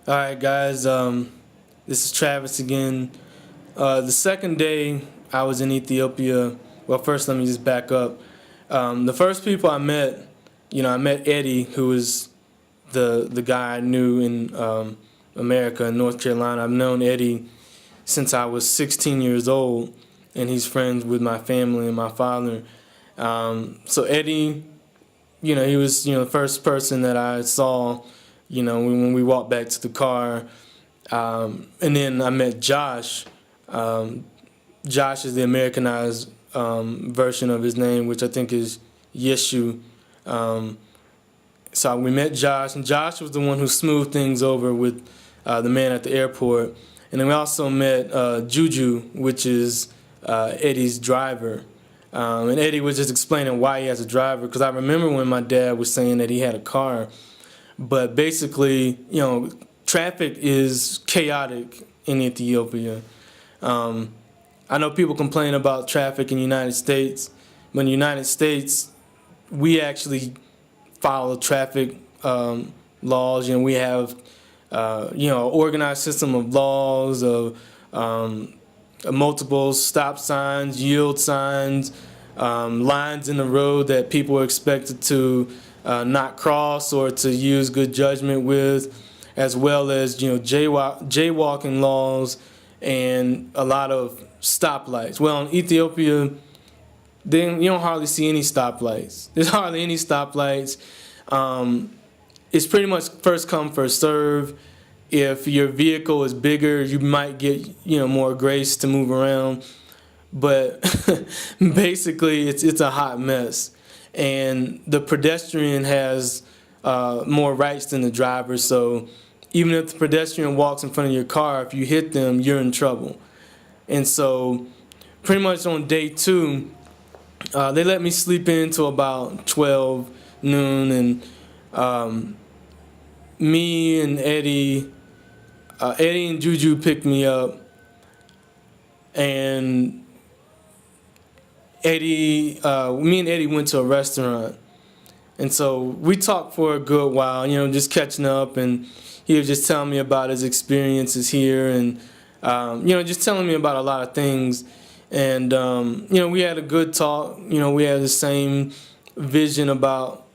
All right, guys. This is Travis again. The second day I was in Ethiopia. Well, first let me just back up. The first people I met, I met Eddie, who was the guy I knew in America, in North Carolina. I've known Eddie since I was 16 years old, and he's friends with my family and my father. So Eddie, he was the first person that I saw. When we walked back to the car. And then I met Josh. Um, Josh is the Americanized version of his name, which I think is Yeshu. Um, so we met Josh, and Josh was the one who smoothed things over with the man at the airport. And then we also met Juju, which is Eddie's driver. And Eddie was just explaining why he has a driver, because I remember when my dad was saying that he had a car. But basically, traffic is chaotic in Ethiopia. I know people complain about traffic in the United States, but in the United States, we actually follow traffic laws. We have, an organized system of laws, of multiple stop signs, yield signs, lines in the road that people are expected to not cross or to use good judgment with, as well as jaywalking laws and a lot of stoplights. Well, in Ethiopia, then you don't hardly see any stoplights. There's hardly any stoplights. It's pretty much first come first serve. If your vehicle is bigger, you might get more grace to move around, but basically it's a hot mess. And the pedestrian has more rights than the driver. So even if the pedestrian walks in front of your car, if you hit them, you're in trouble. And so pretty much on day two, they let me sleep in till about 12 noon. And me and Eddie and Juju picked me up. And me and Eddie went to a restaurant, and so we talked for a good while, just catching up, and he was just telling me about his experiences here, and just telling me about a lot of things, and we had a good talk. We had the same vision about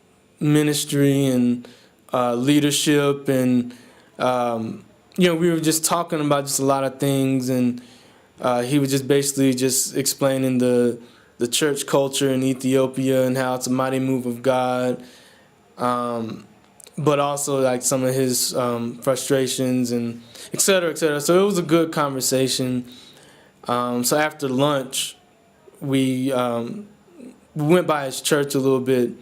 ministry and leadership, and we were just talking about just a lot of things, and he was just basically just explaining the church culture in Ethiopia and how it's a mighty move of God, but also like some of his frustrations and et cetera, et cetera. So it was a good conversation. So after lunch, we went by his church a little bit,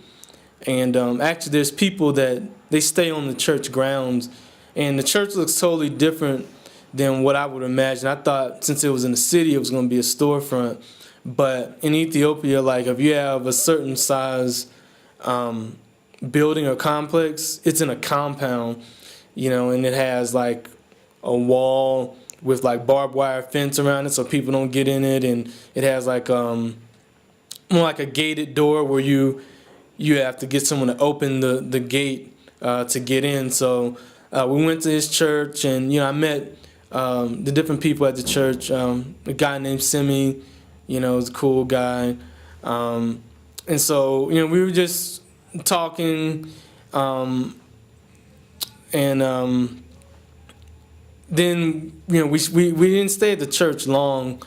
and actually there's people that they stay on the church grounds, and the church looks totally different than what I would imagine. I thought since it was in the city, it was going to be a storefront. But in Ethiopia, like if you have a certain size building or complex, it's in a compound, and it has like a wall with like barbed wire fence around it so people don't get in it, and it has like more like a gated door where you have to get someone to open the gate to get in. So we went to his church, and I met the different people at the church. A guy named Simi. Was a cool guy. And so, we were just talking, and then, we didn't stay at the church long,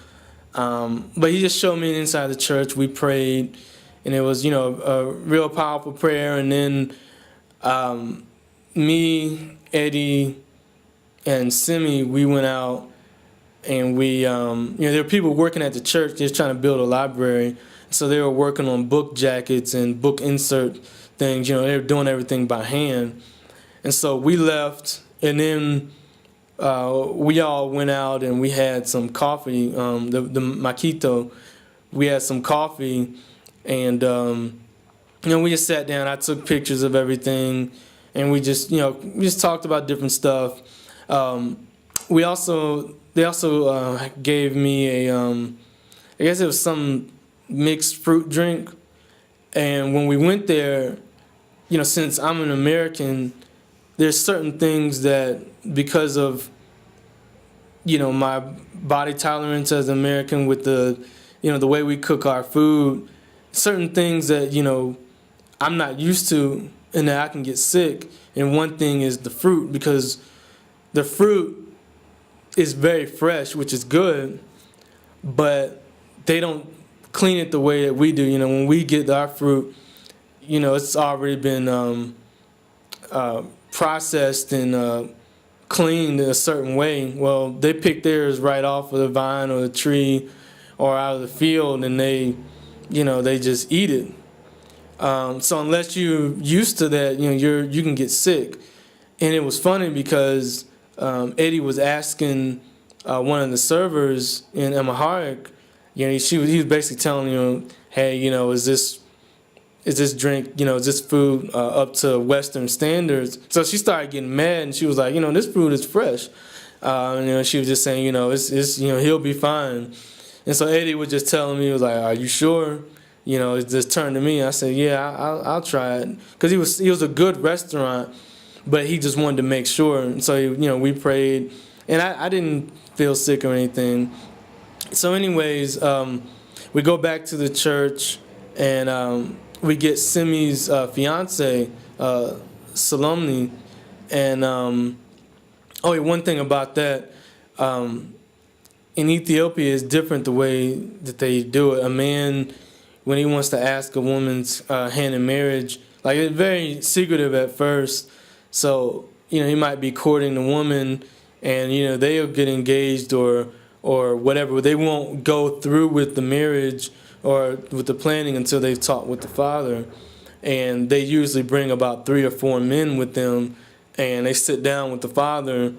but he just showed me inside the church. We prayed, and it was, a real powerful prayer. And then me, Eddie, and Simi, we went out. And we, there were people working at the church just trying to build a library. So they were working on book jackets and book insert things. They were doing everything by hand. And so we left, and then we all went out and we had some coffee, the Makito. We had some coffee, and, we just sat down. I took pictures of everything, and we just talked about different stuff. They also gave me I guess it was some mixed fruit drink. And when we went there, since I'm an American, there's certain things that, because of my body tolerance as an American, with the way we cook our food, certain things that I'm not used to, and that I can get sick. And one thing is the fruit, because the fruit is very fresh, which is good, but they don't clean it the way that we do. When we get our fruit, it's already been processed and cleaned in a certain way. Well, they pick theirs right off of the vine or the tree or out of the field, and they just eat it. So unless you're used to that, you can get sick. And it was funny because Eddie was asking one of the servers in Amharic, he was basically telling hey, is this drink, is this food up to Western standards? So she started getting mad, and she was like, this food is fresh. She was just saying, it's he'll be fine. And so Eddie was just telling me, he was like, are you sure? It just turned to me. I said, yeah, I'll try it, because he was a good restaurant, but he just wanted to make sure. And so we prayed, and I didn't feel sick or anything. So anyways, we go back to the church, and we get Simi's fiance, Salomni, and one thing about that, in Ethiopia is different the way that they do it. A man, when he wants to ask a woman's hand in marriage, like, it's very secretive at first. So he might be courting the woman, and they'll get engaged or whatever, but they won't go through with the marriage or with the planning until they've talked with the father. And they usually bring about 3 or 4 men with them, and they sit down with the father,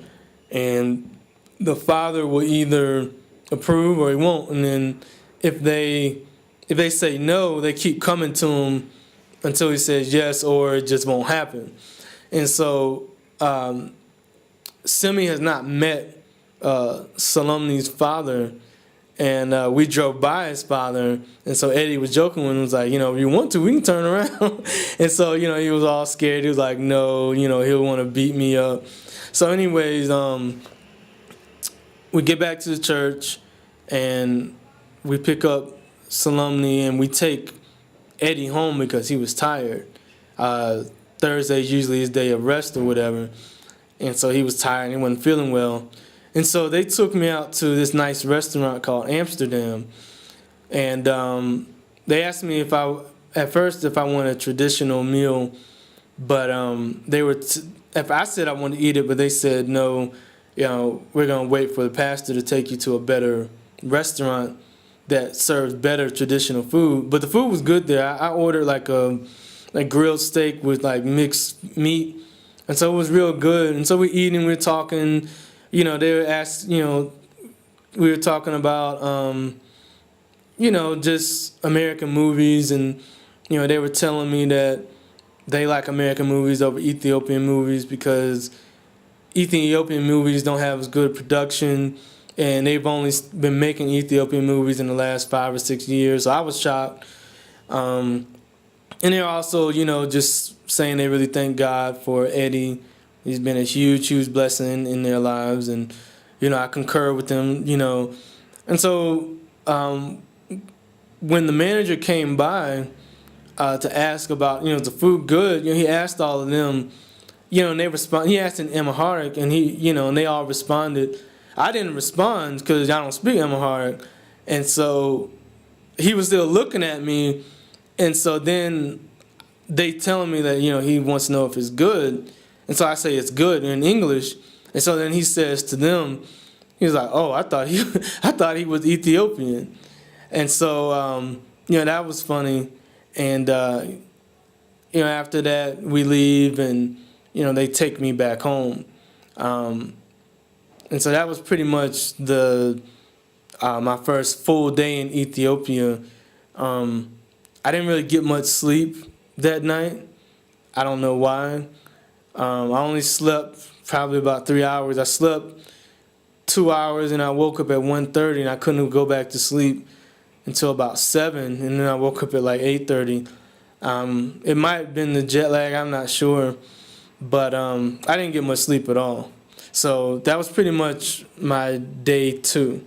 and the father will either approve or he won't. And then if they say no, they keep coming to him until he says yes, or it just won't happen. And so Simi has not met Salomni's father, and we drove by his father, and so Eddie was joking when he was like, if you want to, we can turn around. And so, he was all scared. He was like, no, he'll want to beat me up. So anyways, we get back to the church, and we pick up Salomni, and we take Eddie home because he was tired. Thursday is usually his day of rest or whatever, and so he was tired and he wasn't feeling well. And so they took me out to this nice restaurant called Amsterdam, and they asked me at first if I wanted a traditional meal, but if I said I wanted to eat it, but they said no, we're gonna wait for the pastor to take you to a better restaurant that serves better traditional food. But the food was good there. I ordered like a grilled steak with like mixed meat, and so it was real good. And so we're eating, we're talking. They were asked, we were talking about, just American movies, and they were telling me that they like American movies over Ethiopian movies because Ethiopian movies don't have as good production, and they've only been making Ethiopian movies in the last 5 or 6 years. So I was shocked. And they're also, just saying they really thank God for Eddie. He's been a huge, huge blessing in their lives, and I concur with them. And so when the manager came by to ask about, is the food good? He asked all of them, and they respond. He asked in Amharic, and and they all responded. I didn't respond because I don't speak Amharic, and so he was still looking at me, and so then they telling me that he wants to know if it's good. And so I say it's good in English. And so then he says to them, he was like, oh, I thought he was Ethiopian. And so, that was funny. And, after that, we leave, and, they take me back home. And so that was pretty much my first full day in Ethiopia. I didn't really get much sleep that night. I don't know why. I only slept probably about 3 hours. I slept 2 hours, and I woke up at 1:30, and I couldn't go back to sleep until about 7, and then I woke up at like 8:30. It might have been the jet lag, I'm not sure, but I didn't get much sleep at all. So that was pretty much my day 2.